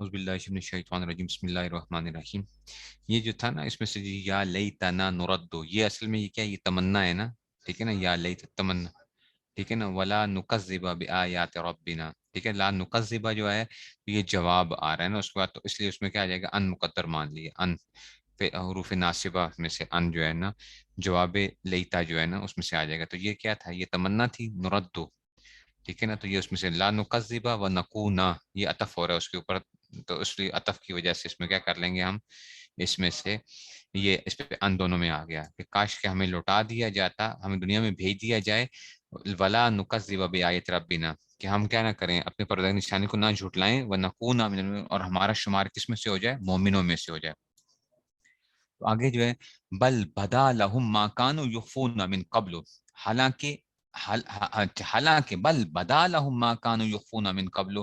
اعوذ باللہ من الشیطان الرجیم، بسم اللہ الرحمن الرحیم۔ یہ جو تھا نا اس میں سے جی یا لیتنا نردو، یہ اصل میں یہ کیا، یہ تمنا ہے نا، ٹھیک ہے نا، یا لیت تمنا، ٹھیک ہے نا، ولا نکذب بآیات ربنا، ٹھیک ہے، لا نکذب جو ہے یہ جواب آ رہا ہے نا اس کے بعد، تو اس لیے اس میں کیا آ جائے گا، ان مقدر مان لیے، ان حروف ناصبہ میں سے ان جو ہے نا، جواب لیتا جو ہے نا اس میں سے آ جائے گا۔ تو یہ کیا تھا، یہ تمنا تھی، نردو، ٹھیک ہے نا، تو یہ اس میں سے لا نکذبا و نکونا، یہ عطف ہو رہا ہے اس کے اوپر، تو اس لیے عطف کی وجہ سے اس میں کیا کر لیں گے ہم، اس میں سے یہ اس پہ ان دونوں میں آ گیا کہ کاش کہ ہمیں لوٹا دیا جاتا، ہمیں دنیا میں بھیج دیا جائے، ولا نکذب بآیات ربنا، کہ ہم کیا نہ کریں، اپنے پروردگار کی نشانی کو نہ جھٹلائیں، و نکونا اور ہمارا شمار کس میں سے ہو جائے، مومنوں میں سے ہو جائے۔ تو آگے جو ہے، بل بدا لہم ما کانوا یخفون من قبل، حالانکہ حالانکہ بل بدا لہم ما کانوا یخفون من قبل،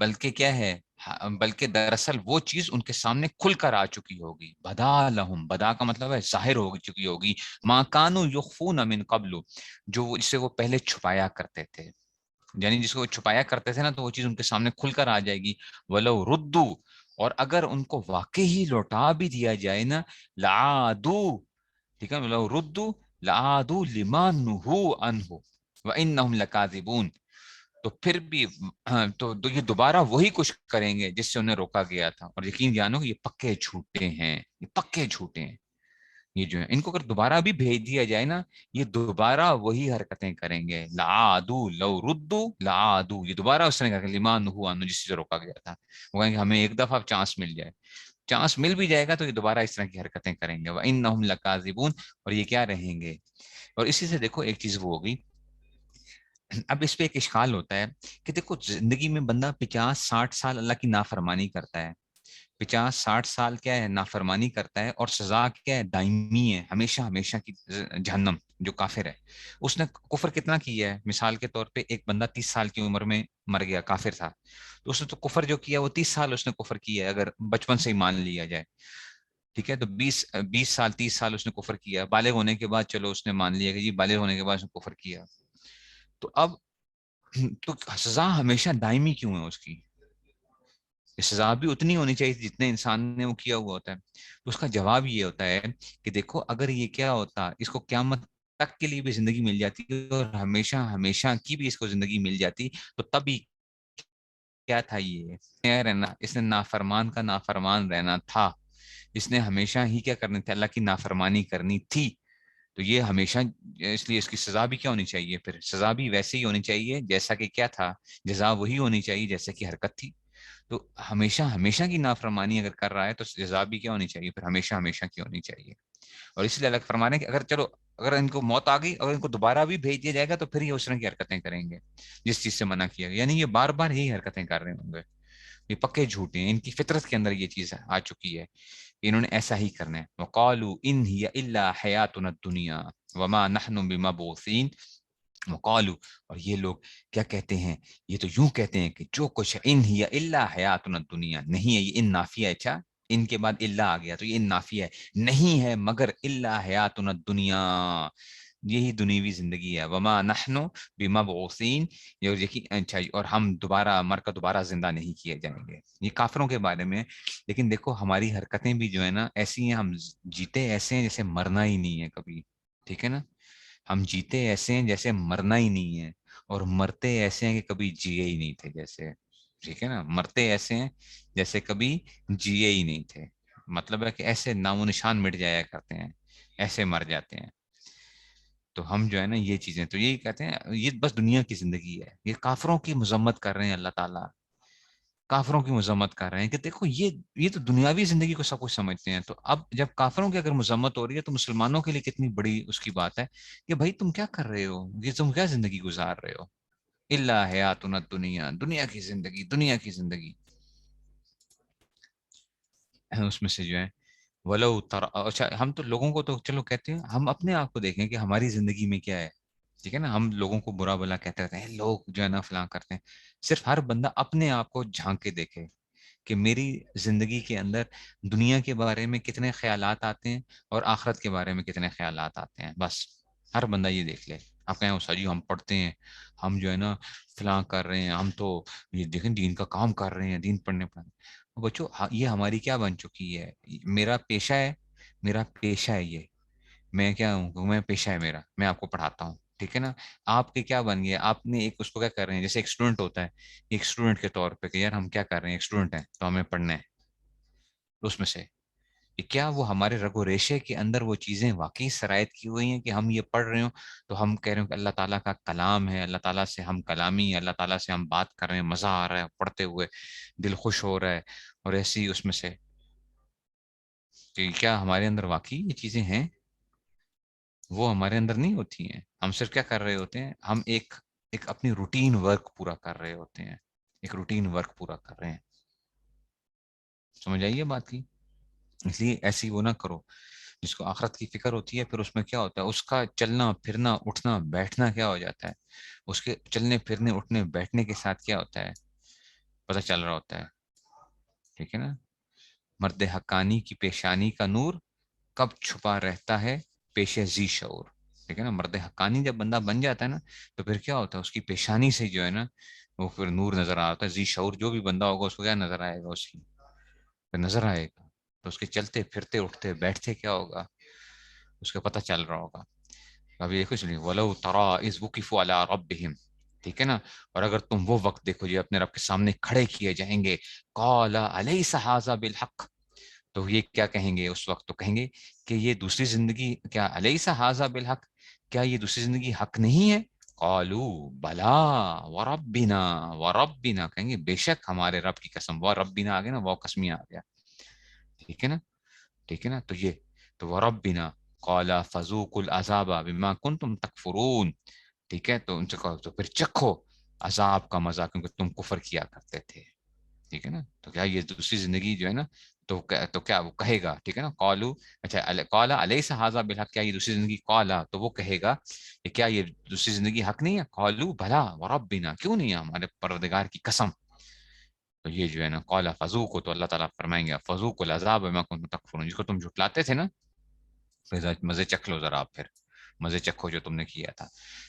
بلکہ کیا ہے، بلکہ دراصل وہ چیز ان کے سامنے کھل کر آ چکی ہوگی، بدا لہم، بدا کا مطلب ہے ظاہر ہو چکی ہوگی، ما کانوا یخفون من قبل، جو جسے وہ پہلے چھپایا کرتے تھے، یعنی جس کو وہ چھپایا کرتے تھے نا، تو وہ چیز ان کے سامنے کھل کر آ جائے گی۔ ولو ردو، اور اگر ان کو واقعی لوٹا بھی دیا جائے نا، لعادو، ٹھیک ہے، ولو ردو لعادو لما نہوا عنہ وانہم لکاذبون، تو پھر بھی تو یہ دوبارہ وہی کچھ کریں گے جس سے انہیں روکا گیا تھا، اور یقین جانو یہ پکے جھوٹے ہیں، یہ پکے جھوٹے ہیں، یہ جو ہے ان کو اگر دوبارہ بھی بھیج دیا جائے نا، یہ دوبارہ وہی حرکتیں کریں گے، لعادو لو ردو لعادو، یہ دوبارہ اس طرح کا لما نہوا عنہ، جس سے روکا گیا تھا، وہ کہیں گے ہمیں ایک دفعہ چانس مل جائے، چانس مل بھی جائے گا تو یہ دوبارہ اس طرح کی حرکتیں کریں گے، وَإِنَّهُمْ لَكَاذِبُونَ، اور یہ کیا رہیں گے۔ اور اسی سے دیکھو ایک چیز وہ ہوگی، اب اس پہ ایک اشکال ہوتا ہے کہ دیکھو زندگی میں بندہ 50-60 سال اللہ کی نافرمانی کرتا ہے، 50-60 سال کیا ہے، نافرمانی کرتا ہے، اور سزا کیا ہے، دائمی ہے، ہمیشہ ہمیشہ کی جہنم، جو کافر ہے۔ اس نے کفر کتنا کیا ہے، مثال کے طور پہ ایک بندہ 30 سال کی عمر میں مر گیا، کافر تھا، تو اس نے تو کفر جو کیا وہ 30 سال اس نے کفر کیا ہے، اگر بچپن سے ہی مان لیا جائے، ٹھیک ہے، تو 20 20 سال 30 سال اس نے کفر کیا، بالغ ہونے کے بعد چلو اس نے مان لیا کہ جی بالغ ہونے کے بعد اس نے کفر کیا، تو اب تو سزا ہمیشہ دائمی کیوں ہے اس کی، سزا بھی اتنی ہونی چاہیے جتنے انسان نے وہ کیا ہوا ہوتا ہے۔ تو اس کا جواب یہ ہوتا ہے کہ دیکھو اگر یہ کیا ہوتا، اس کو قیامت تک کے لیے بھی زندگی مل جاتی اور ہمیشہ ہمیشہ کی بھی اس کو زندگی مل جاتی، تو تبھی کیا تھا، یہ رہنا، اس نے نافرمان کا نافرمان رہنا تھا، اس نے ہمیشہ ہی کیا کرنی تھی، اللہ کی نافرمانی کرنی تھی، تو یہ ہمیشہ، اس لیے اس کی سزا بھی کیا ہونی چاہیے، پھر سزا بھی ویسے ہی ہونی چاہیے جیسا کہ کیا تھا، جزا وہی ہونی چاہیے جیسا کہ حرکت تھی، تو ہمیشہ ہمیشہ کی نافرمانی اگر کر رہا ہے تو جزا بھی کیا ہونی چاہیے، پھر ہمیشہ ہمیشہ کی ہونی چاہیے۔ اور اسی لیے اللہ فرما رہے ہیں کہ اگر چلو، اگر ان کو موت آ گئی، اگر ان کو دوبارہ بھی بھیج دیا جائے گا تو پھر یہ اس طرح کی حرکتیں کریں گے جس چیز سے منع کیا گیا، یعنی یہ بار بار یہی حرکتیں کر رہے ہوں گے، یہ پکے جھوٹے ہیں، ان کی فطرت کے اندر یہ چیز آ چکی ہے کہ انہوں نے ایسا ہی کرنا ہے۔ وقالوا ان هي الا حیاتنا الدنیا وما نحن بمبعوثین، وقالوا، اور یہ لوگ کیا کہتے ہیں، یہ تو یوں کہتے ہیں کہ جو کچھ ان ہی الا حیاتنا الدنیا، نہیں ہے، یہ ان نافیہ ہے، اچھا ان کے بعد الا آ گیا تو یہ ان نافیہ ہے، نہیں ہے مگر الا حیاتنا الدنیا، یہی دنیوی زندگی ہے، وما نحن بمبعوثین، یہ یقین، اچھا، اور ہم دوبارہ مر کر دوبارہ زندہ نہیں کیے جائیں گے، یہ کافروں کے بارے میں۔ لیکن دیکھو ہماری حرکتیں بھی جو ہے نا ایسی ہیں، ہم جیتے ایسے ہیں جیسے مرنا ہی نہیں ہے کبھی، ٹھیک ہے نا، ہم جیتے ایسے ہیں جیسے مرنا ہی نہیں ہے، اور مرتے ایسے ہیں کہ کبھی جیے ہی نہیں تھے جیسے، ٹھیک ہے نا، مرتے ایسے ہیں جیسے کبھی جیے ہی نہیں تھے، مطلب ہے کہ ایسے نام و نشان مٹ جایا کرتے ہیں، ایسے مر جاتے ہیں۔ تو ہم جو ہے نا یہ چیزیں تو یہی کہتے ہیں، یہ بس دنیا کی زندگی ہے، یہ کافروں کی مذمت کر رہے ہیں اللہ تعالیٰ، کافروں کی مذمت کر رہے ہیں کہ دیکھو یہ تو دنیاوی زندگی کو سب کچھ سمجھتے ہیں، تو اب جب کافروں کی اگر مذمت ہو رہی ہے تو مسلمانوں کے لیے کتنی بڑی اس کی بات ہے کہ بھائی تم کیا کر رہے ہو، یہ تم کیا زندگی گزار رہے ہو، الا حیاتنا دنیا، دنیا کی زندگی، دنیا کی زندگی، اس میں سے جو ہے، ولو تر، اچھا ہم تو لوگوں کو تو چلو کہتے ہیں، ہم اپنے آپ کو دیکھیں کہ ہماری زندگی میں کیا ہے، ٹھیک ہے نا، ہم لوگوں کو برا بلا کہتے رہتے ہیں، لوگ جو ہے نا فلاں کرتے ہیں، صرف ہر بندہ اپنے آپ کو جھانک کے دیکھے کہ میری زندگی کے اندر دنیا کے بارے میں کتنے خیالات آتے ہیں اور آخرت کے بارے میں کتنے خیالات آتے ہیں، بس ہر بندہ یہ دیکھ لے، آپ کہیں سر جی ہم پڑھتے ہیں، ہم جو ہے نا فلاں کر رہے ہیں، ہم تو یہ دیکھیں دین کا کام کر رہے ہیں، دین پڑھنے پڑھنے، بچوں یہ ہماری کیا بن چکی ہے، میرا پیشہ ہے، میرا پیشہ ہے یہ، میں کیا ہوں، میں پیشہ ہے میرا، میں آپ کو پڑھاتا ہوں، ٹھیک ہے نا. آپ کے کیا بن گیا، آپ نے ایک اس کو کیا کر رہے ہیں، جیسے ایک اسٹوڈنٹ ہوتا ہے، ایک اسٹوڈنٹ کے طور پہ کہ یار ہم کیا کر رہے ہیں، ایک اسٹوڈنٹ ہے تو ہمیں پڑھنا ہے، اس میں سے کہ کیا وہ ہمارے رگ و ریشے کے اندر وہ چیزیں واقعی سرایت کی ہوئی ہیں کہ ہم یہ پڑھ رہے ہوں تو ہم کہہ رہے ہوں کہ اللہ تعالیٰ کا کلام ہے، اللہ تعالیٰ سے ہم کلامی ہے، اللہ تعالیٰ سے ہم بات کر رہے ہیں، مزہ آ رہا ہے پڑھتے ہوئے، دل خوش ہو رہا ہے، اور ایسی اس میں سے کہ کیا ہمارے اندر واقعی یہ چیزیں ہیں؟ وہ ہمارے اندر نہیں ہوتی ہیں. ہم صرف کیا کر رہے ہوتے ہیں، ہم ایک اپنی روٹین ورک پورا کر رہے ہوتے ہیں، ایک روٹین ورک پورا کر رہے ہیں. سمجھ آئیے بات کی؟ اس لیے ایسی وہ نہ کرو. جس کو آخرت کی فکر ہوتی ہے پھر اس میں کیا ہوتا ہے، اس کا چلنا پھرنا اٹھنا بیٹھنا کیا ہو جاتا ہے، اس کے چلنے پھرنے اٹھنے بیٹھنے کے ساتھ کیا ہوتا ہے، پتہ چل رہا ہوتا ہے. ٹھیک ہے نا. مرد حقانی کی پیشانی کا نور کب چھپا رہتا ہے پیش ذی شعور. ٹھیک ہے نا. مرد حقانی جب بندہ بن جاتا ہے نا تو پھر کیا ہوتا ہے، اس کی پیشانی سے جو ہے نا وہ پھر نور نظر آتا ہے. ذی شعور جو بھی بندہ ہوگا اس کو کیا نظر آئے گا، اس کی پھر نظر آئے گا، تو اس کے چلتے پھرتے اٹھتے بیٹھتے کیا ہوگا، اس کا پتہ چل رہا ہوگا. ابھی دیکھو اس لیے ولو ترا اذ وقفوا علی ربہم. ٹھیک ہے نا. اور اگر تم وہ وقت دیکھو جو اپنے رب کے سامنے کھڑے کیے جائیں گے، قال الیس ھذا بالحق، تو یہ کیا کہیں گے اس وقت، تو کہیں گے کہ یہ دوسری زندگی کیا الیس ھذا بالحق، کیا یہ دوسری زندگی حق نہیں ہے. قالوا بلا وربنا وربنا، کہیں گے بے شک ہمارے رب کی قسم، وربنا آگے نا وہ قسمیہ آ گیا. ٹھیک ہے نا. ٹھیک ہے نا. تو یہ تو وربنا قال فذوقوا العذاب بما کنتم تکفرون. ٹھیک ہے. تو ان سے کہو تو پھر چکھو عذاب کا مزہ کیونکہ تم کفر کیا کرتے تھے. ٹھیک ہے نا. تو کیا یہ دوسری زندگی جو ہے نا تو کیا وہ کہے گا. ٹھیک ہے نا. قالو اچھا قال الیس ھذا بالحق، کیا یہ دوسری زندگی، قالا تو وہ کہے گا کہ کیا یہ دوسری زندگی حق نہیں ہے. قالو بھلا وربنا، کیوں نہیں ہے، ہمارے پروردگار کی قسم. تو یہ جو ہے نا قال فذوقوا، تو اللہ تعالیٰ فرمائیں گے فذوقوا العذاب بما کنتم تکفرون، جس کو تم جھٹلاتے تھے نا مزے چکھ لو ذرا آپ، پھر مزے چکھو جو تم نے کیا تھا.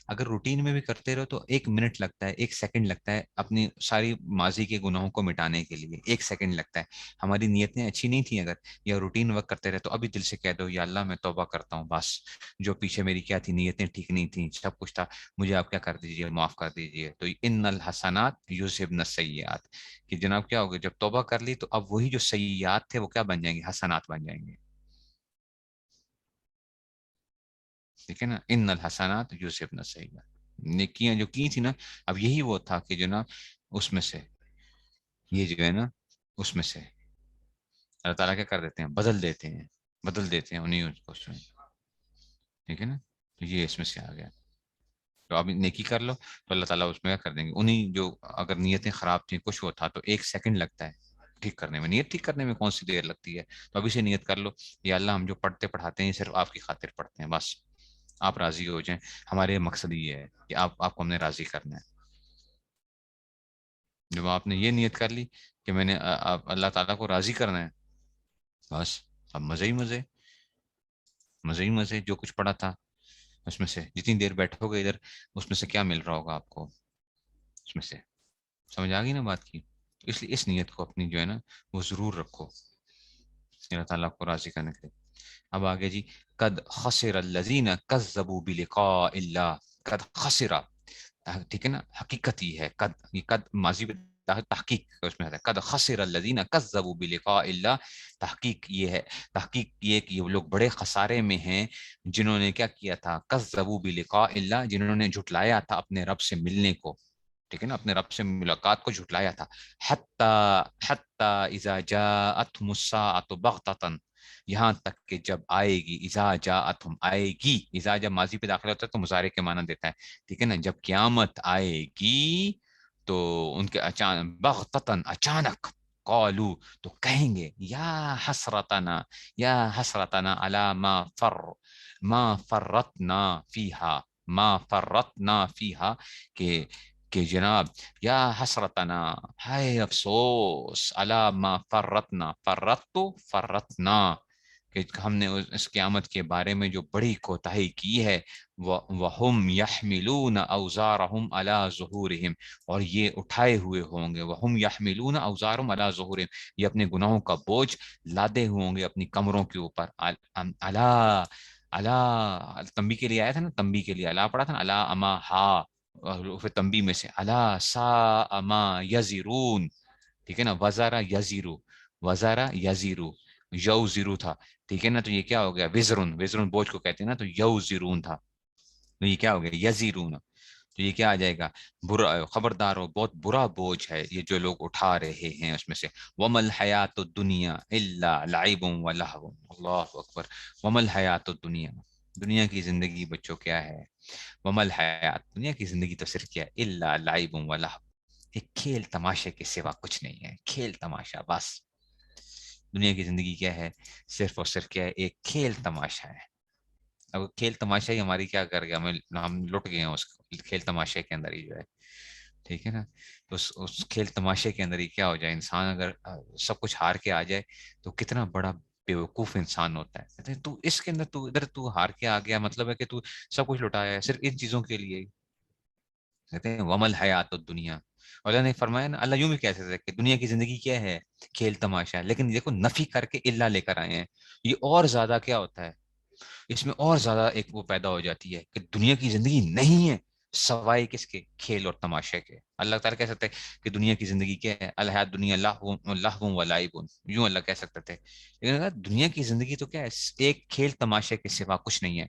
اگر روٹین میں بھی کرتے رہو تو 1 منٹ لگتا ہے، 1 سیکنڈ لگتا ہے اپنی ساری ماضی کے گناہوں کو مٹانے کے لیے، 1 سیکنڈ لگتا ہے. ہماری نیتیں اچھی نہیں تھیں اگر، یا روٹین ورک کرتے رہے تو ابھی دل سے کہہ دو یا اللہ میں توبہ کرتا ہوں، بس جو پیچھے میری کیا تھی، نیتیں ٹھیک نہیں تھیں، سب کچھ تھا، مجھے آپ کیا کر دیجیے، معاف کر دیجیے. تو ان الحسنات یذہبن السیئات، کہ جناب کیا ہوگا جب توبہ کر لی تو اب وہی جو سیئات تھے وہ کیا بن جائیں گے، حسنات بن جائیں گے. ٹھیک ہے نا. ان الحسنات یذہبن السیئات، نیکیاں جو کی تھی نا، اب یہی وہ تھا کہ جو نا اس میں سے یہ جو ہے نا اس میں سے اللہ تعالیٰ کیا کر دیتے ہیں، بدل دیتے ہیں، بدل دیتے ہیں انہیں کو اس میں. ٹھیک ہے نا. تو یہ اس میں سے آ گیا. تو اب نیکی کر لو تو اللہ تعالیٰ اس میں کیا کر دیں گے، انہیں جو اگر نیتیں خراب تھیں کچھ وہ تھا تو 1 سیکنڈ لگتا ہے ٹھیک کرنے میں، نیت ٹھیک کرنے میں کون سی دیر لگتی ہے. تو ابھی سے نیت کر لو یا اللہ ہم جو پڑھتے پڑھاتے ہیں صرف آپ کی خاطر پڑھتے ہیں، بس آپ راضی ہو جائیں. ہمارے مقصد یہ ہے کہ آپ کو ہم نے راضی کرنا ہے. جب آپ نے یہ نیت کر لی کہ میں نے اللہ تعالیٰ کو راضی کرنا ہے، بس اب مزے ہی مزے، مزے ہی مزے. جو کچھ پڑھا تھا اس میں سے جتنی دیر بیٹھو گے ادھر اس میں سے کیا مل رہا ہوگا آپ کو، اس میں سے سمجھ آ گئی نا بات کی. اس لیے اس نیت کو اپنی جو ہے نا وہ ضرور رکھو اللہ تعالیٰ کو راضی کرنے کے لیے. اب آگے جی قد خسر الذین کذبوا بلقاء اللہ. قد خسرا، ٹھیک ہے نا، حقیقت یہ ہے قد، یہ قد ماضی میں تحقیق اس میں ہے. قد خسر الذین کذبوا بلقاء اللہ، تحقیق یہ ہے، تحقیق یہ کہ یہ لوگ بڑے خسارے میں ہیں جنہوں نے کیا کیا تھا، کذبوا بلقاء اللہ، جنہوں نے جھٹلایا تھا اپنے رب سے ملنے کو. ٹھیک ہے نا. اپنے رب سے ملاقات کو جھٹلایا تھا. حتی حتی اذا جاءتهم الساعة بغتة، یہاں تک کہ جب آئے گی، اذا جاءتهم آئے گی، اذا جب ماضی پہ داخل ہوتا ہے تو مضارع کے معنی دیتا ہے. ٹھیک ہے نا. جب قیامت آئے گی تو ان کے اچانک بغتتاً اچانک، قالو تو کہیں گے یا حسرتنا، یا حسرتنا علی ما فرطنا فیہا، ما فرطنا فیہا، کہ جناب یا حسرتنا، ہے افسوس، علی ما فرطنا، فرطنا، کہ ہم نے اس قیامت کے بارے میں جو بڑی کوتاہی کی ہے، وَهُمْ يَحْمِلُونَ أَوْزَارَهُمْ عَلَى ظُهُورِهِمْ، اور یہ اٹھائے ہوئے ہوں گے، وَهُمْ يَحْمِلُونَ أَوْزَارَهُمْ عَلَى ظُهُورِهِمْ، یہ اپنے گناہوں کا بوجھ لادے ہوں گے اپنی کمروں کے اوپر. اللہ تنبیہ کے لیے آیا تھا نا، تنبیہ کے لیے اللہ پڑھا تھا نا، اللہ اما ہا، پھر تنبیہ میں سے اللہ سا اما یزرون. ٹھیک ہے نا، وزارہ یزیرو، وزارہ یزیرو، یو زیرو تھا. ٹھیک ہے نا، تو یہ کیا ہو گیا، وزرون، وزرون بوجھ کو کہتے ہیں نا، تو یو زیرون تھا، تو یہ کیا ہو گیا، یزیرون. تو یہ کیا آ جائے گا، برا، خبردار ہو بہت برا بوجھ ہے یہ جو لوگ اٹھا رہے ہیں اس میں سے. ومل حیات الدنیا الا لعب و لہو، اللہ اکبر. ومل حیات الدنیا، دنیا کی زندگی بچوں کیا ہے، ومل حیات، دنیا کی زندگی تو صرف کیا ہے، الا لعب و لہو، ایک کھیل تماشے کے سوا کچھ نہیں ہے، کھیل تماشا بس. دنیا کی زندگی کیا ہے، صرف اور صرف کیا ہے، ایک کھیل تماشا ہے. اب کھیل تماشا ہی ہماری کیا کر گیا، ہم لٹ گئے ہیں اس کھیل تماشے کے اندر ہی جو ہے. ٹھیک ہے نا، تو اس کھیل تماشے کے اندر ہی کیا ہو جائے، انسان اگر سب کچھ ہار کے آ جائے تو کتنا بڑا بیوقوف انسان ہوتا ہے. کہتے ہیں تو اس کے اندر تو ادھر تو ہار کے آ گیا، مطلب ہے کہ تو سب کچھ لٹایا ہے صرف ان چیزوں کے لیے. کہتے ہیں ومل حیات الدنیا. اللہ نے فرمایا نا، اللہ یوں بھی کہہ سکتا ہے کہ دنیا کی زندگی کیا ہے، کھیل تماشا ہے، لیکن دیکھو نفی کر کے اللہ لے کر آئے ہیں. یہ اور زیادہ کیا ہوتا ہے، اس میں اور زیادہ ایک وہ پیدا ہو جاتی ہے کہ دنیا کی زندگی نہیں ہے سوائے کس کے، کھیل اور تماشے کے. اللہ تعالیٰ کہہ سکتے ہیں کہ دنیا کی زندگی کیا ہے، الحیات دنیا لہو و لعب، یوں اللہ کہہ سکتے تھے. لیکن اگر دنیا کی زندگی تو کیا ہے، ایک کھیل تماشے کے سوا کچھ نہیں ہے.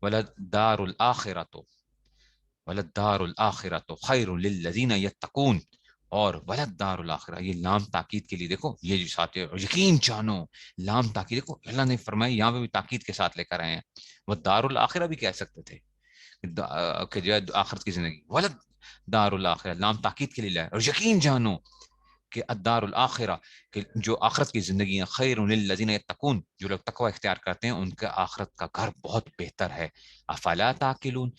ولد دار الآخرۃ، ولد دار الآخرۃ خیر للذین یتقون، اور ولد دار الآخرہ، یہ لام تاکید کے لیے دیکھو، یہ جو ساتھ ہے یقین جانو، لام تاکید دیکھو اللہ نے فرمایا یہاں پہ بھی تاکید کے ساتھ لے کر آئے ہیں. وہ دار الآخرہ بھی کہہ سکتے تھے کہ جو ہے آخرت کی زندگی، ولد دار الآخرہ لام تاکید کے لیے لائے، اور یقین جانو کہ الدار الآخرہ، کہ جو آخرت کی زندگی ہے، خیر للذین یتقون، جو لوگ تقوی اختیار کرتے ہیں ان کا آخرت کا گھر بہت بہتر ہے. افلا تعقلون،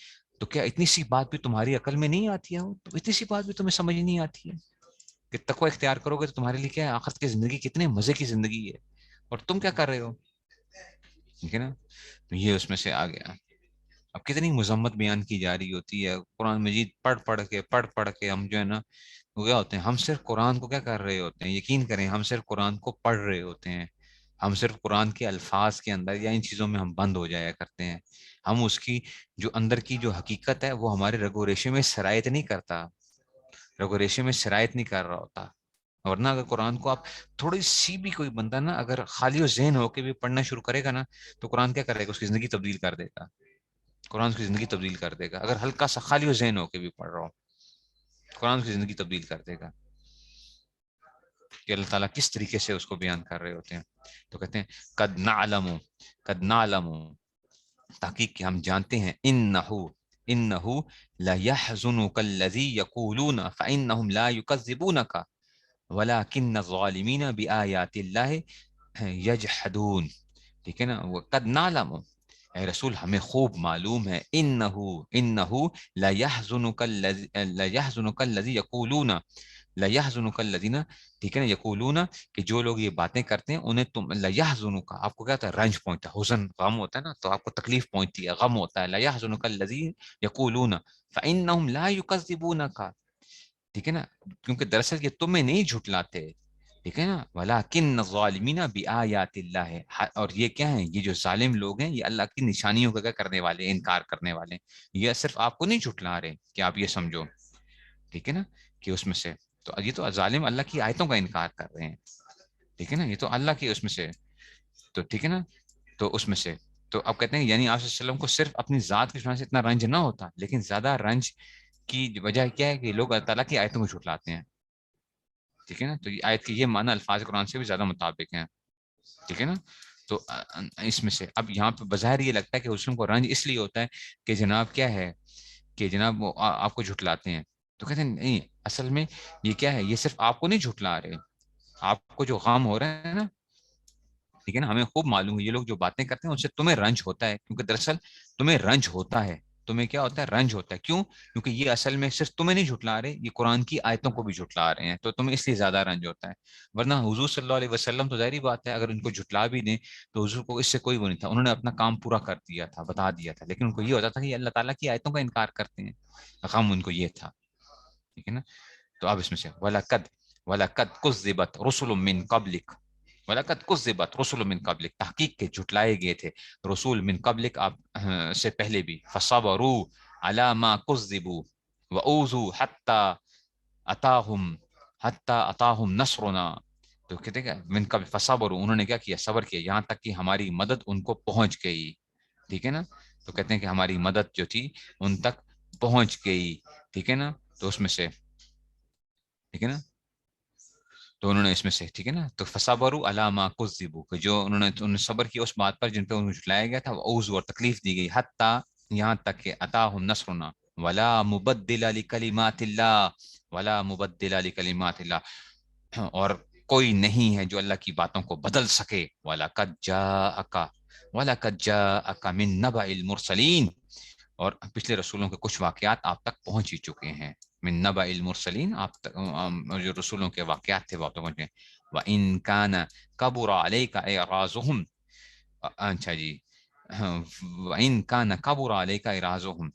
تو کیا اتنی سی بات بھی تمہاری عقل میں نہیں آتی ہے، تو اتنی سی بات بھی تمہیں سمجھ نہیں آتی ہے کہ تقوی اختیار کرو گے تو تمہارے لیے کیا ہے، آخرت کی زندگی کتنے مزے کی زندگی ہے، اور تم کیا کر رہے ہو. ٹھیک ہے نا، تو یہ اس میں سے آ گیا. اب کتنی مذمت بیان کی جا رہی ہوتی ہے، قرآن مجید پڑھ پڑھ کے ہم جو ہے نا، وہ کیا ہوتے ہیں، ہم صرف قرآن کو کیا کر رہے ہوتے ہیں، یقین کریں ہم صرف قرآن کو پڑھ رہے ہوتے ہیں. ہم صرف قرآن کے الفاظ کے اندر یا ان چیزوں میں ہم بند ہو جایا کرتے ہیں. ہم اس کی جو اندر کی جو حقیقت ہے وہ ہمارے رگ و ریشے میں سرایت نہیں کرتا، رگ و ریشے میں سرایت نہیں کر رہا ہوتا. ورنہ اگر قرآن کو آپ تھوڑی سی بھی، کوئی بندہ نا اگر خالی و ذہن ہو کے بھی پڑھنا شروع کرے گا نا، تو قرآن کیا کرے گا، اس کی زندگی تبدیل کر دے گا. قرآن کی زندگی تبدیل کر دے گا، اگر ہلکا سا خالی و ذہن ہو کے بھی پڑھ رہا ہو، قرآن کی زندگی تبدیل کر دے گا. کہ اللہ تعالیٰ کس طریقے سے اس کو بیان کر رہے ہوتے ہیں. تو کہتے ہیں قد نعلم، قد نعلم، تحقیق کہ ہم جانتے ہیں، انہو لیحزنک الذی یقولون فانہم لا یکذبونک ولکن الظالمین بآیات اللہ یجحدون. ٹھیک ہے نا، وقد نعلم، اے رسول ہمیں خوب معلوم ہے، انہو لیحزنک الذی یقولون، لیحزنک الذین، ٹھیک ہے نا، یقولون، کہ جو لوگ یہ باتیں کرتے ہیں انہیں تم، لیحزنک، آپ کو کیا ہوتا ہے، رنج پہنچتا ہے، حزن غم ہوتا ہے نا، تو آپ کو تکلیف پہنچتی ہے، غم ہوتا ہے. لیحزنک الذی یقولون فانہم لا یکذبونک، ٹھیک ہے نا، کیونکہ دراصل یہ تمہیں نہیں جھٹلاتے. ٹھیک ہے نا، وَلَٰكِنَّ الظَّالِمِينَ بِآيَاتِ اللَّهِ، اور یہ کیا ہیں، یہ جو ظالم لوگ ہیں، یہ اللہ کی نشانیوں کا کیا کرنے والے، انکار کرنے والے ہیں. یہ صرف آپ کو نہیں جھٹلا رہے کہ آپ یہ سمجھو. ٹھیک ہے نا، کہ اس میں سے تو یہ تو ظالم اللہ کی آیتوں کا انکار کر رہے ہیں. ٹھیک ہے نا، یہ تو اللہ کی اس میں سے، تو ٹھیک ہے نا، تو اس میں سے تو اب کہتے ہیں یعنی آپ صلی اللہ علیہ وسلم کو صرف اپنی ذات کی وجہ سے اتنا رنج نہ ہوتا، لیکن زیادہ رنج کی وجہ کیا ہے کہ لوگ اللہ تعالیٰ کی آیتوں کو جھٹلاتے ہیں. ٹھیک ہے نا، تو یہ آیت کی یہ معنی الفاظ قرآن سے بھی زیادہ مطابق ہیں. ٹھیک ہے نا، تو اس میں سے اب یہاں پہ بظاہر یہ لگتا ہے کہ مسلم کو رنج اس لیے ہوتا ہے کہ جناب کیا ہے، کہ جناب وہ آپ کو جھٹلاتے ہیں. تو کہتے ہیں نہیں، اصل میں یہ کیا ہے، یہ صرف آپ کو نہیں جھٹلا رہے، آپ کو جو غم ہو رہا ہے نا، ٹھیک ہے نا، ہمیں خوب معلوم ہے یہ لوگ جو باتیں کرتے ہیں ان سے تمہیں رنج ہوتا ہے، کیونکہ دراصل تمہیں رنج ہوتا ہے. تمہیں کیا ہوتا ہے؟ رنج ہوتا ہے. کیوں؟ کیونکہ یہ اصل میں صرف تمہیں نہیں جھٹلا رہے، یہ قرآن کی آیتوں کو بھی جھٹلا رہے ہیں، تو تمہیں اس لیے زیادہ رنج ہوتا ہے. ورنہ حضور صلی اللہ علیہ وسلم تو ظاہری بات ہے اگر ان کو جھٹلا بھی دیں تو حضور کو اس سے کوئی وہ نہیں تھا، انہوں نے اپنا کام پورا کر دیا تھا، بتا دیا تھا. لیکن ان کو یہ ہوتا تھا کہ اللہ تعالیٰ کی آیتوں کا انکار کرتے ہیں، غم ان کو یہ تھا. ٹھیک ہے نا. تو اب اس میں سے وَلَقَدْ وَلَقَدْ كُذِّبَتْ رُسُلٌ مِّن قَبْلِكَ، وَلَقَدْ كُذِّبَتْ رُسُلٌ مِّن قَبْلِكَ، تحقیق کے جھٹلائے گئے تھے رسول من قبلک، آپ سے پہلے بھی. فَصَبَرُوا عَلَى مَا كُذِّبُوا وَأُوذُوا حَتَّى أَتَاهُمْ نَصْرُنَا. تو کہتے ہیں من قبل فَصَبَرُوا، انہوں نے کیا کیا؟ صبر کیا، یہاں تک کہ ہماری مدد ان کو پہنچ گئی. ٹھیک ہے نا. تو کہتے ہیں کہ ہماری مدد جو تھی ان تک پہنچ گئی. ٹھیک ہے نا. تو اس میں سے ٹھیک ہے نا، تو انہوں نے اس میں سے ٹھیک ہے نا، تو فصبروا علی ما کذبوا، کہ جو انہوں نے صبر کیا اس بات پر جن پہ انہیں جھٹلایا گیا تھا، اوذ اور تکلیف دی گئی، حتی یہاں تک کہ اتاہم نصرنا ولا مبدل لکلمات اللہ، ولا مبدل لکلمات اللہ، اور کوئی نہیں ہے جو اللہ کی باتوں کو بدل سکے. وَلَقَدْ جَاءَكَ وَلَقَدْ جَاءَكَ مِن نَبَإِ الْمُرْسَلِينَ، اور پچھلے رسولوں کے کچھ واقعات آپ تک پہنچ ہی چکے ہیں. من نبأ المرسلین، آپ تک جو رسولوں کے واقعات تھے وہ آپ تک پہنچے. وَإِن كَانَ كَبُرَ عَلَيْكَ إِعْرَاضُهُمْ، اچھا جی، وَإِن كَانَ كَبُرَ عَلَيْكَ إِعْرَاضُهُمْ،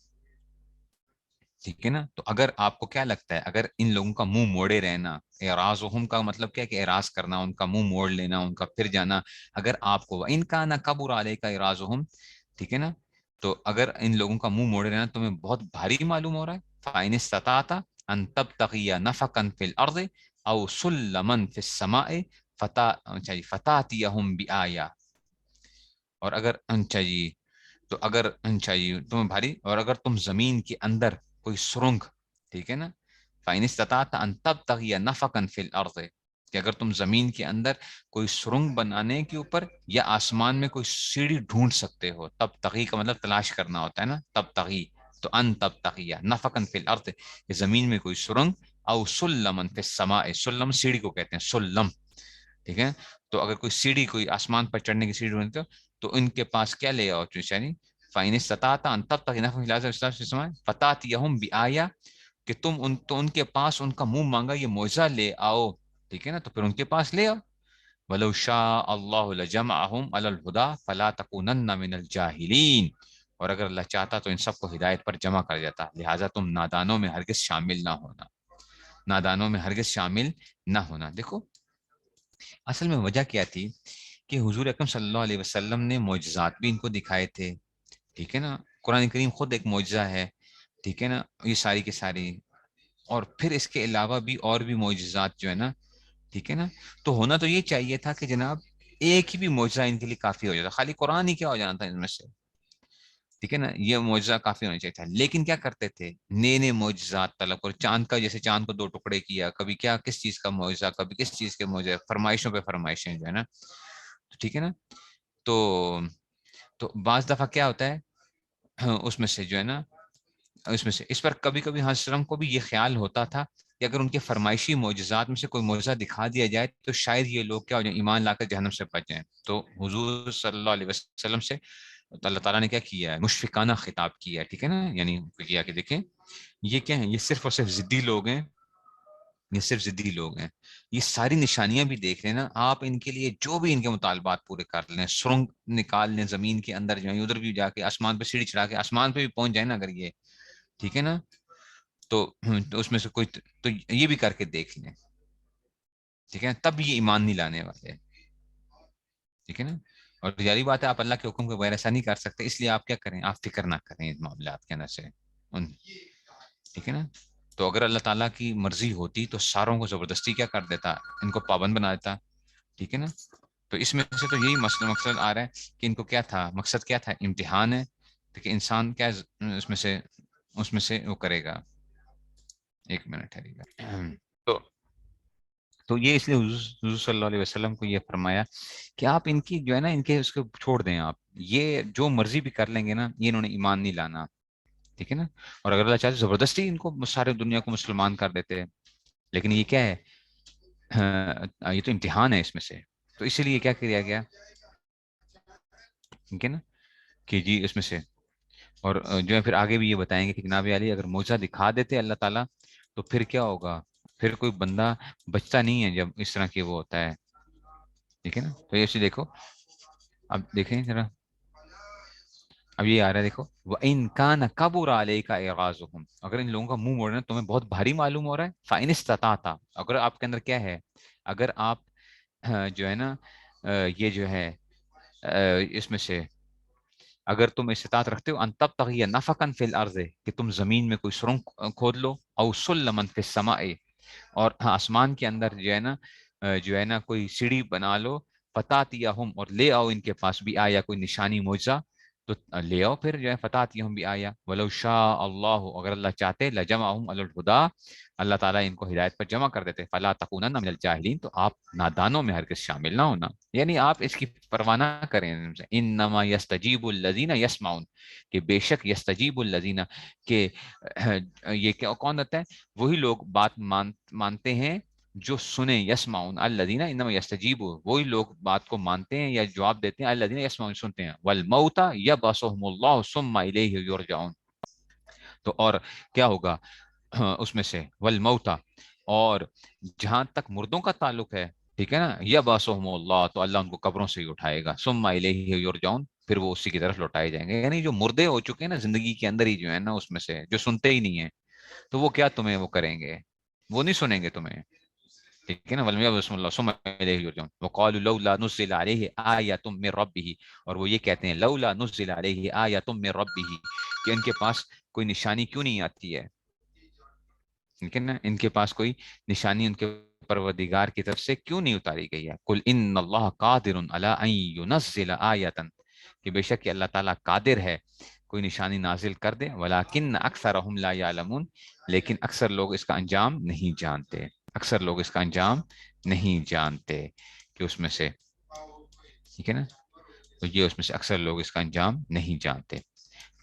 ٹھیک ہے نا. تو اگر آپ کو کیا لگتا ہے اگر ان لوگوں کا منہ موڑے رہنا، اعراضهم کا مطلب کیا ہے کہ اعراض کرنا، ان کا منہ موڑ لینا، ان کا پھر جانا، اگر آپ کو وَإِن كَانَ كَبُرَ عَلَيْكَ إِعْرَاضُهُمْ، ٹھیک ہے نا، تو اگر ان لوگوں کا منہ موڑے رہنا تمہیں بہت بھاری معلوم ہو رہا ہے، فَإِنِ اسْتَطَعْتَ أَن تَبْتَغِيَ نَفَقًا فِي الْأَرْضِ أَوْ سُلَّمًا فِي السَّمَاءِ فَتَأْتِيَهُم بِآيَةٍ، اور اگر اچھا جی، تو اگر اچھا جی تمہیں بھاری، اور اگر تم زمین کے اندر کوئی سرنگ، ٹھیک ہے نا، فَإِنِ اسْتَطَعْتَ أَن تَبْتَغِيَ نَفَقًا فِي الْأَرْضِ، کہ اگر تم زمین کے اندر کوئی سرنگ بنانے کے اوپر یا آسمان میں کوئی سیڑھی ڈھونڈ سکتے ہو، تب تغی کا مطلب تلاش کرنا ہوتا ہے نا، تب تغی، تو ان تب تغیہ نفقن فی الارض، کہ زمین میں کوئی سرنگ، او سلمن فی السماء، سلم سیڑھی کو کہتے ہیں سلم، ٹھیک ہے. تو اگر کوئی سیڑھی، کوئی آسمان پر چڑھنے کی سیڑھی ڈھونڈتے ہو تو ان کے پاس کیا لے آؤ چیزیں، فَإِنِ اسْتَطَعْتَ أَن تَبْتَغِيَ نَفَقًا فِي الْأَرْضِ فَتَأْتِيَهُم بِآيَةٍ، کہ تم ان کے پاس ان کا منہ مانگا یہ معجزہ لے آؤ، ٹھیک ہے نا، تو پھر ان کے پاس لے آؤ. وَلَوْ شَاءَ اللَّهُ لَجَمَعَهُمْ عَلَى الْهُدَى فَلَا تَكُونَنَّ مِنَ الْجَاهِلِينَ، اور اگر اللہ چاہتا تو ان سب کو ہدایت پر جمع کر دیتا، لہٰذا تم نادانوں میں ہرگز شامل نہ ہونا، نادانوں میں ہرگز شامل نہ ہونا. دیکھو اصل میں وجہ کیا تھی کہ حضور اکرم صلی اللہ علیہ وسلم نے معجزات بھی ان کو دکھائے تھے، ٹھیک ہے نا، قرآن کریم خود ایک معجزہ ہے، ٹھیک ہے نا، یہ ساری کی ساری، اور پھر اس کے علاوہ بھی اور بھی معجزات جو ہے نا، ٹھیک ہے نا. تو ہونا تو یہ چاہیے تھا کہ جناب ایک ہی بھی معجزہ ان کے لیے کافی ہو جاتا، خالی قرآن ہی کیا ہو جانا تھا ان میں سے، ٹھیک ہے نا، یہ معجزہ کافی ہونا چاہیے تھا. لیکن کیا کرتے تھے، نئے نئے معجزات طلب، اور چاند کا جیسے چاند کو دو ٹکڑے کیا، کبھی کیا کس چیز کا معجزہ، کبھی کس چیز کے معجزہ، فرمائشوں پہ فرمائشیں جو ہے نا، ٹھیک ہے نا. تو بعض دفعہ کیا ہوتا ہے اس میں سے جو ہے نا، اس میں سے اس پر کبھی کبھی حضرت کو بھی یہ خیال ہوتا تھا کہ اگر ان کے فرمائشی معجزات میں سے کوئی معجزہ دکھا دیا جائے تو شاید یہ لوگ کیا ہو جائیں، ایمان لا کر جہنم سے بچ جائیں. تو حضور صلی اللہ علیہ وسلم سے اللہ تعالیٰ نے کیا کیا ہے، مشفقانہ خطاب کیا ہے، ٹھیک ہے نا، یعنی کیا کہ دیکھیں یہ کیا ہیں، یہ صرف اور صرف ضدی لوگ ہیں، یہ صرف ضدی لوگ ہیں، یہ ساری نشانیاں بھی دیکھ لیں نا آپ، ان کے لیے جو بھی ان کے مطالبات پورے کر لیں، سرنگ نکال لیں زمین کے اندر جائیں، ادھر بھی جا کے آسمان پہ سیڑھی چڑھا کے آسمان پہ بھی پہنچ جائیں نا اگر یہ، ٹھیک ہے نا، تو اس میں سے کوئی تو یہ بھی کر کے دیکھ لیں، ٹھیک ہے، تب یہ ایمان نہیں لانے والے، ٹھیک ہے نا. اور جاری بات ہے آپ اللہ کے حکم کے بغیر ایسا نہیں کر سکتے، اس لیے آپ کیا کریں، آپ فکر نہ کریں اس معاملات کے اندر سے ٹھیک ہے نا. تو اگر اللہ تعالیٰ کی مرضی ہوتی تو ساروں کو زبردستی کیا کر دیتا، ان کو پابند بنا دیتا، ٹھیک ہے نا. تو اس میں سے تو یہی مقصد آ رہا ہے کہ ان کو کیا تھا، مقصد کیا تھا، امتحان ہے کہ انسان کیا اس میں سے وہ کرے گا. ایک منٹ ہے گا. تو یہ اس لیے حضور صلی اللہ علیہ وسلم کو یہ فرمایا کہ آپ ان کی جو ہے نا، ان کے اس کو چھوڑ دیں، آپ یہ جو مرضی بھی کر لیں گے نا، یہ انہوں نے ایمان نہیں لانا، ٹھیک ہے نا. اور اگر اللہ چاہتے زبردستی ان کو سارے دنیا کو مسلمان کر دیتے، لیکن یہ کیا ہے، یہ تو امتحان ہے اس میں سے، تو اسی لیے کیا کیا گیا، ٹھیک ہے نا، کہ جی اس میں سے اور جو ہے پھر آگے بھی یہ بتائیں گے کہ جناب علی اگر معجزہ دکھا دیتے اللہ تعالیٰ تو پھر کیا ہوگا، پھر کوئی بندہ بچتا نہیں ہے جب اس طرح کی وہ ہوتا ہے. ٹھیک ہے نا. تو یہ دیکھو، اب دیکھیں ذرا، اب یہ آ رہا ہے دیکھو، وَإِن كَانَ كَبُرَ عَلَيْكَ إِعْرَاضُهُمْ، اگر ان لوگوں کا منہ موڑنا تمہیں بہت بھاری معلوم ہو رہا ہے، فَإِنِ اسْتَطَعْتَ، اگر آپ کے اندر کیا ہے، اگر آپ جو ہے نا یہ جو ہے اس میں سے اگر تم استطاعت رکھتے ہو ان تبتغی نفقا فی الارض، کہ تم زمین میں کوئی سرنگ کھود لو، او سلما فی السماء، اور ہاں آسمان کے اندر جو ہے نا کوئی سیڑھی بنا لو، فتاتیہم، اور لے آؤ ان کے پاس بھی آیا کوئی نشانی معجزہ، تو لے آؤ پھر جو ہے فتاتیہم بھی آیا، ولو شاء اللہ، اگر اللہ چاہتے لجمعہم علی الہدی، اللہ تعالیٰ ان کو ہدایت پر جمع کر دیتے، فلا تکونن من الجاہلین، تو آپ نادانوں میں ہرگز شامل نہ ہونا. یعنی آپ اس کی پرواہ نہ کریں، انما یستجیب الذین یسمعون، کہ بے شک یستجیب الذین، کہ یہ کون ہوتا ہے، وہی لوگ بات مانتے ہیں جو سنیں، یسمعون الذین انما یستجیب، وہی لوگ بات کو مانتے ہیں یا جواب دیتے ہیں، الذین یسمعون سنتے ہیں، والموتى یبعثهم اللہ ثم الیہ یرجعون. تو اور کیا ہوگا اس میں سے والموتى، اور جہاں تک مردوں کا تعلق ہے، ٹھیک ہے نا، یبعثهم اللہ، تو اللہ ان کو قبروں سے ہی اٹھائے گا، ثم الیہ یرجعون، پھر وہ اسی کی طرف لوٹائے جائیں گے. یعنی جو مردے ہو چکے ہیں نا زندگی کے اندر ہی جو ہے نا، اس میں سے جو سنتے ہی نہیں ہیں، تو وہ کیا تمہیں وہ کریں گے، وہ نہیں سنیں گے تمہیں. ٹھیک ہے نا، ولم بسم اللہ ثم الیہ یرجعون، وقالوا لولا نزل علیہ آیۃ من ربہ، اور وہ یہ کہتے ہیں لولا نزل علیہ آیۃ من ربہ، کہ ان کے پاس کوئی نشانی کیوں نہیں آتی ہے. ٹھیک ہے نا، ان کے پاس کوئی نشانی ان کے پروردگار کی طرف سے کیوں نہیں اتاری گئی ہے. قل ان اللہ قادر علی ان ینزل آیۃ، کہ بے شک اللہ تعالیٰ قادر ہے کوئی نشانی نازل کر دے، ولیکن اکثرہم لا یعلمون، لیکن اکثر لوگ اس کا انجام نہیں جانتے، اکثر لوگ اس کا انجام نہیں جانتے کہ اس میں سے، ٹھیک ہے نا، تو یہ اس میں سے اکثر لوگ اس کا انجام نہیں جانتے.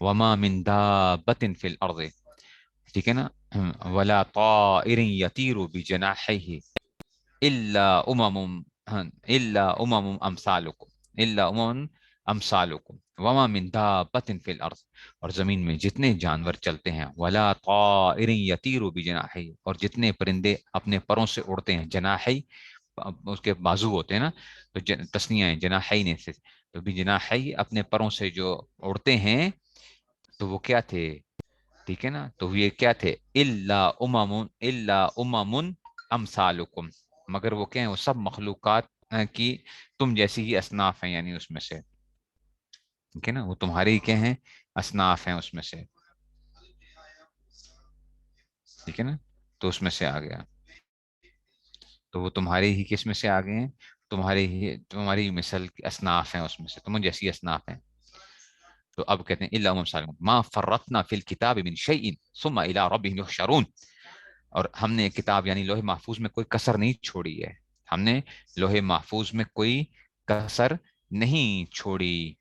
وما من دابۃ فی الارض، ٹھیک ہے نا، ولا طائر یطیر بجناحیہ الا امم، الا امم امثالکم، الا امم امثالکم، وما من دابۃ فی الارض، اور زمین میں جتنے جانور چلتے ہیں، ولا طائر یطیر بجناحیہ، اور جتنے پرندے اپنے پروں سے اڑتے ہیں، جناحی اس کے بازو ہوتے ہیں نا، تو تسنیہ ہے جناحین سے، تو بھی جناحی اپنے پروں سے جو اڑتے ہیں، تو وہ کیا تھے، ٹھیک ہے نا، تو یہ کیا تھے، الا امم امثالکم، مگر وہ کیا ہیں، وہ سب مخلوقات کی تم جیسی ہی اصناف ہیں، یعنی اس میں سے، ٹھیک ہے نا، وہ تمہارے ہی کیا ہیں، اصناف ہیں اس میں سے. ٹھیک ہے نا، تو اس میں سے آ گیا، تو وہ تمہارے ہی کس میں سے آ گئے ہیں، تمہاری مثل کی اصناف ہیں، اس میں سے تم جیسی اصناف ہیں. تو اب کہتے ہیں الا امم امثالکم ما فرطنا فی الکتاب من شیء ثم الی ربهم یحشرون، اور ہم نے کتاب یعنی لوح محفوظ میں کوئی کسر نہیں چھوڑی ہے، ہم نے لوح محفوظ میں کوئی کسر نہیں چھوڑی.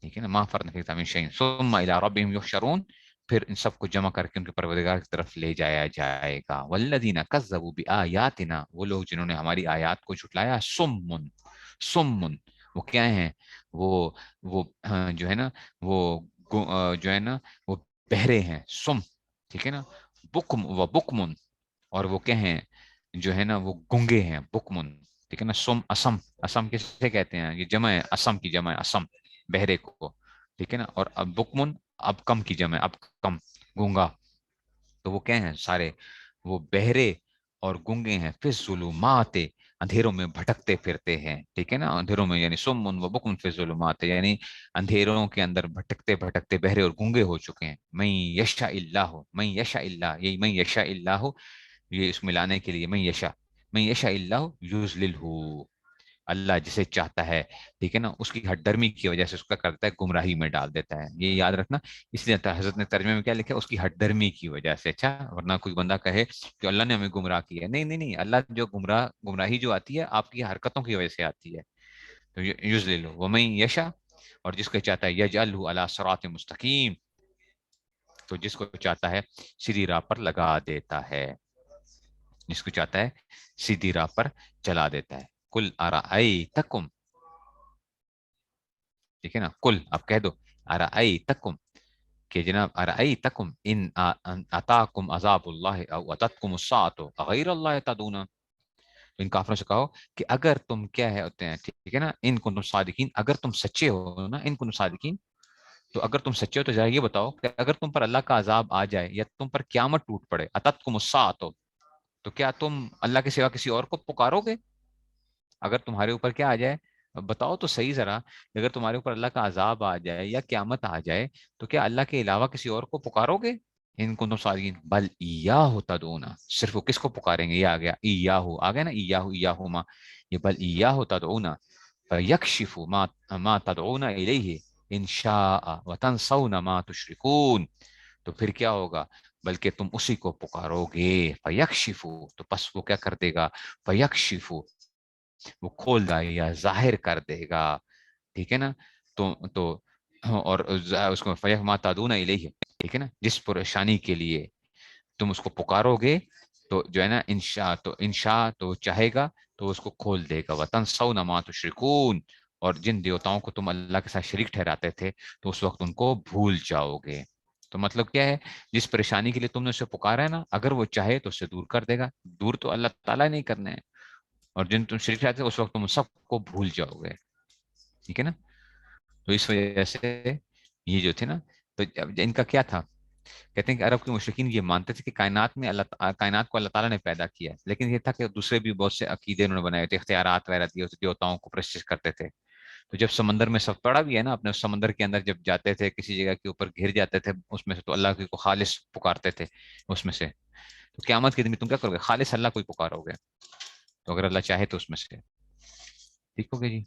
ٹھیک ہے نا، ما فرطنا فی الکتاب من شیء ثم الی ربهم یحشرون، پھر ان سب کو جمع کر کے ان کے پروردگار کی طرف لے جایا جائے گا. والذین کذبوا بآیاتنا، وہ لوگ جنہوں نے ہماری آیات کو جھٹلایا، سمن، وہ کیا ہیں، وہ جو ہے نا، وہ جو ہے نا وہ بہرے ہیں، سم، ٹھیک ہے نا، بکمن، اور وہ کیا ہیں، جو ہے نا وہ گنگے ہیں، بکمن، ٹھیک ہے نا. اسم کسے کہتے ہیں، یہ جمع ہے، اسم کی جمع ہے، اسم بہرے کو، ٹھیک ہے نا. اور اب بکمن، اب کم کی جمع ہے، اب کم، گونگا، تو وہ کیا ہیں سارے، وہ بہرے اور گنگے ہیں، پھر ظلمات، اندھیروں میں بھٹکتے پھرتے ہیں. ٹھیک ہے نا، اندھیروں میں، یعنی سمن و بکم فی ظلمات، یعنی اندھیروں کے اندر بھٹکتے بھٹکتے بہرے اور گنگے ہو چکے ہیں. من یشاء اللہ، من یشاء اللہ، یہی من یشاء اللہ، یہ اس میں لانے کے لیے من یشاء اللہ یضللہ، اللہ جسے چاہتا ہے، ٹھیک ہے نا، اس کی ہٹ درمی کی وجہ سے اس کا کرتا ہے گمراہی میں ڈال دیتا ہے. یہ یاد رکھنا، اس لیے حضرت نے ترجمے میں کیا لکھا، اس کی ہٹ درمی کی وجہ سے. اچھا، ورنہ کوئی بندہ کہے کہ اللہ نے ہمیں گمراہ کیا، نہیں نہیں نہیں، اللہ جو گمراہی جو آتی ہے آپ کی حرکتوں کی وجہ سے آتی ہے. تو یضلل ومن یشاء، اور جس کو چاہتا ہے یجعلہ علی صراط مستقیم، تو جس کو چاہتا ہے سیدھی راہ پر لگا دیتا ہے، جس کو چاہتا ہے سیدھی راہ پر چلا دیتا ہے. قل ارائیتکم، ٹھیک ہے نا، کل آپ کہہ دو ارائیتکم، کہ جناب ارأیتکم ان اتاکم عذاب اللہ او اتتکم الساعۃ غیر اللہ تدعون، ان کافروں سے کہو کہ اگر تم کیا ہے ہوتے ہیں، ٹھیک ہے نا، ان کو تم صادقین، اگر تم سچے ہو نا، ان کو تم صادقین، تو اگر تم سچے ہو تو ذرا یہ بتاؤ کہ اگر تم پر اللہ کا عذاب آ جائے یا تم پر قیامت ٹوٹ پڑے، اتتکم الساعۃ، تو کیا تم اللہ کے سوا کسی اور کو پکارو گے؟ اگر تمہارے اوپر کیا آ جائے، بتاؤ تو صحیح ذرا، اگر تمہارے اوپر اللہ کا عذاب آ جائے یا قیامت آ جائے تو کیا اللہ کے علاوہ کسی اور کو پکارو گے؟ ان کو تم صادقین بل ایاہ تدعون، صرف وہ کس کو پکاریں گے، یہ آ گیا ایاہ، آ گیا نا ایاہ ایاہما، یہ بل ایاہ تدعون فیکشف ما تدعون الیہ ان شاء وتنسون ما تشرکون، تو پھر کیا ہوگا، بلکہ تم اسی کو پکارو گے، فیکشف، تو پس وہ کیا کر دے گا، فیکشف، وہ کھول دے یا ظاہر کر دے گا، ٹھیک ہے نا، تو اور اس کو فیح ما تدعون الیہ، ٹھیک ہے نا، جس پریشانی کے لیے تم اس کو پکارو گے تو جو ہے نا انشاء تو چاہے گا تو اس کو کھول دے گا، وتنسون ما تشرکون، اور جن دیوتاؤں کو تم اللہ کے ساتھ شریک ٹھہراتے تھے تو اس وقت ان کو بھول جاؤ گے۔ تو مطلب کیا ہے، جس پریشانی کے لیے تم نے اسے پکارا ہے نا، اگر وہ چاہے تو اسے دور کر دے گا، دور تو اللہ تعالیٰ نہیں کرنے ہیں، اور جن تم شریک ٹھہراتے اس وقت تم سب کو بھول جاؤ گے، ٹھیک ہے نا۔ تو اس وجہ سے یہ جو تھے نا، تو ان کا کیا تھا، کہتے ہیں کہ عرب کے مشرکین یہ مانتے تھے کہ کائنات میں کائنات کو اللہ تعالیٰ نے پیدا کیا ہے، لیکن یہ تھا کہ دوسرے بھی بہت سے عقیدے انہوں نے بنائے تھے، اختیارات وغیرہ دیے ہوتے، دیوتاؤں کو پرستش کرتے تھے۔ تو جب سمندر میں سب پڑا بھی ہے نا، اپنے سمندر کے اندر جب جاتے تھے کسی جگہ کے اوپر گر جاتے تھے اس میں سے، تو اللہ کی کو خالص پکارتے تھے اس میں سے، تو قیامت کے دن میں تم کیا کرو گے، خالص اللہ کو ہی پکارو گے، تو اگر اللہ چاہے تو اس میں سے، ٹھیک ہوگے جی۔